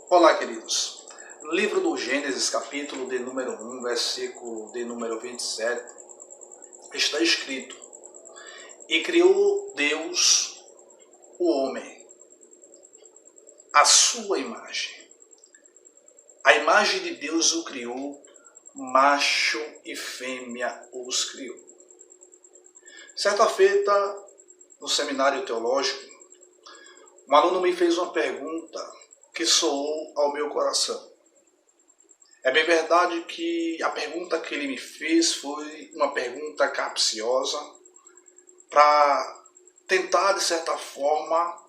Olá, queridos. No livro do Gênesis, capítulo de número 1, versículo de número 27, está escrito: E criou Deus o homem, à sua imagem. A imagem de Deus o criou, macho e fêmea os criou. Certa feita, no seminário teológico, um aluno me fez uma pergunta que soou ao meu coração. É bem verdade que a pergunta que ele me fez foi uma pergunta capciosa para tentar, de certa forma,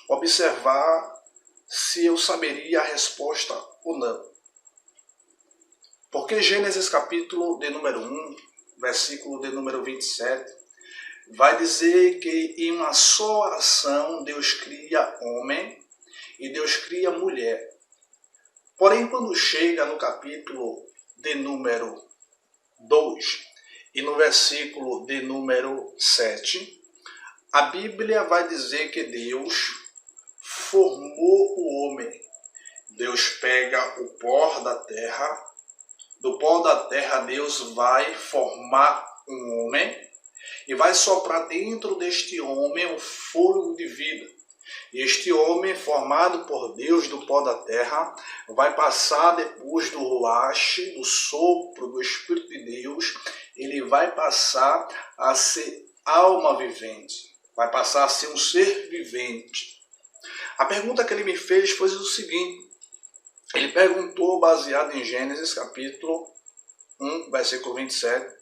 observar se eu saberia a resposta ou não. Porque Gênesis capítulo de número 1, versículo de número 27, vai dizer que em uma só ação Deus cria homem e Deus cria mulher. Porém, quando chega no capítulo de número 2 e no versículo de número 7, a Bíblia vai dizer que Deus formou o homem. Deus pega o pó da terra, do pó da terra Deus vai formar um homem e vai soprar dentro deste homem o fôlego de vida. Este homem, formado por Deus do pó da terra, vai passar depois do ruache, do sopro do Espírito de Deus, ele vai passar a ser alma vivente, vai passar a ser um ser vivente. A pergunta que ele me fez foi o seguinte: ele perguntou, baseado em Gênesis capítulo 1, versículo 27,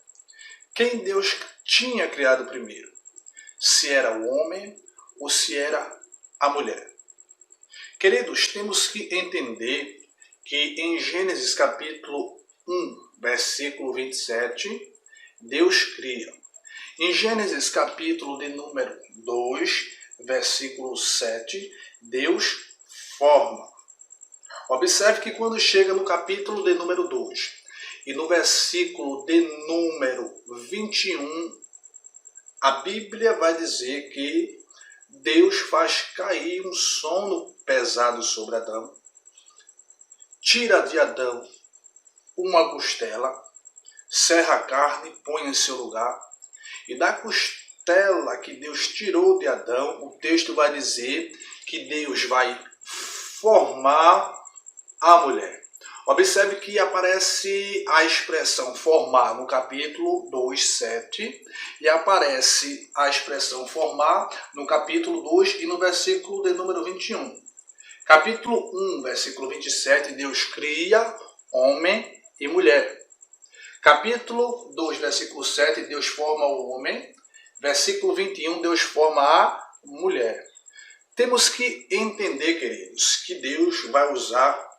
quem Deus tinha criado primeiro, se era o homem ou se era a mulher. Queridos, temos que entender que em Gênesis capítulo 1, versículo 27, Deus cria. Em Gênesis capítulo de número 2, versículo 7, Deus forma. Observe que quando chega no capítulo de número 2 e no versículo de número 21, a Bíblia vai dizer que Deus faz cair um sono pesado sobre Adão, tira de Adão uma costela, serra a carne, põe em seu lugar, e da costela que Deus tirou de Adão, o texto vai dizer que Deus vai formar a mulher. Observe que aparece a expressão formar no capítulo 2, 7, e aparece a expressão formar no capítulo 2 e no versículo de número 21. Capítulo 1, versículo 27, Deus cria homem e mulher. Capítulo 2, versículo 7, Deus forma o homem. Versículo 21, Deus forma a mulher. Temos que entender, queridos, que Deus vai usar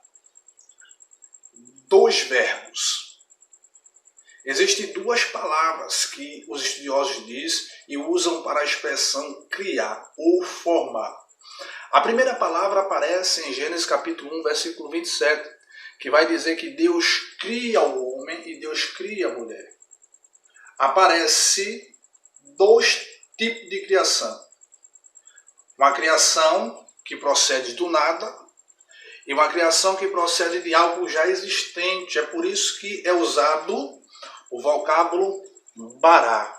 dois verbos. Existem duas palavras que os estudiosos dizem e usam para a expressão criar ou formar. A primeira palavra aparece em Gênesis capítulo 1, versículo 27, que vai dizer que Deus cria o homem e Deus cria a mulher. Aparece dois tipos de criação. Uma criação que procede do nada e uma criação que procede de algo já existente. É por isso que é usado o vocábulo bará,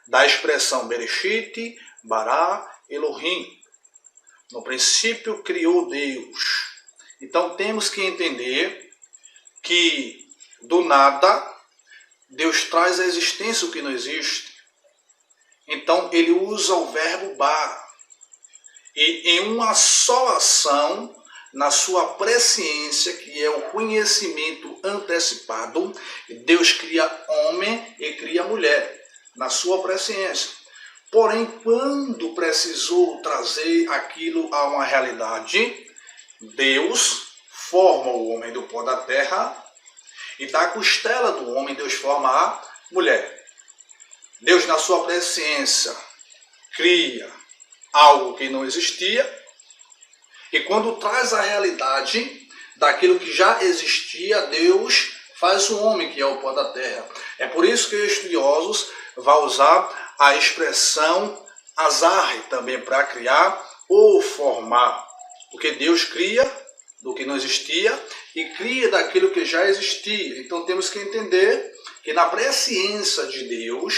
da expressão Bereshit, bará, Elohim. No princípio criou Deus. Então temos que entender que do nada Deus traz à existência o que não existe. Então ele usa o verbo bar. E em uma só ação, na sua presciência, que é o conhecimento antecipado, Deus cria homem e cria mulher, na sua presciência. Porém, quando precisou trazer aquilo a uma realidade, Deus forma o homem do pó da terra e da costela do homem Deus forma a mulher. Deus, na sua presciência, cria algo que não existia. E quando traz a realidade daquilo que já existia, Deus faz o homem, que é o pó da terra. É por isso que os estudiosos vai usar a expressão azar também para criar ou formar. Porque Deus cria do que não existia e cria daquilo que já existia. Então temos que entender que na presciência de Deus,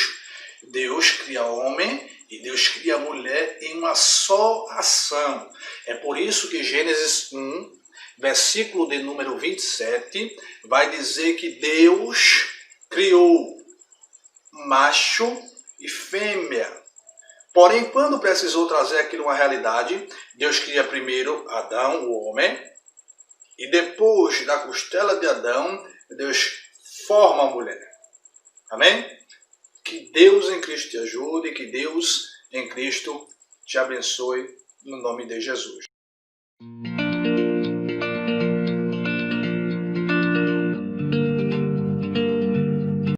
Deus cria homem e Deus cria mulher em uma só ação. É por isso que Gênesis 1, versículo de número 27, vai dizer que Deus criou macho e fêmea. Porém, quando precisou trazer aquilo uma realidade, Deus cria primeiro Adão, o homem, e depois da costela de Adão, Deus forma a mulher. Amém? Que Deus em Cristo te ajude, que Deus em Cristo te abençoe, no nome de Jesus.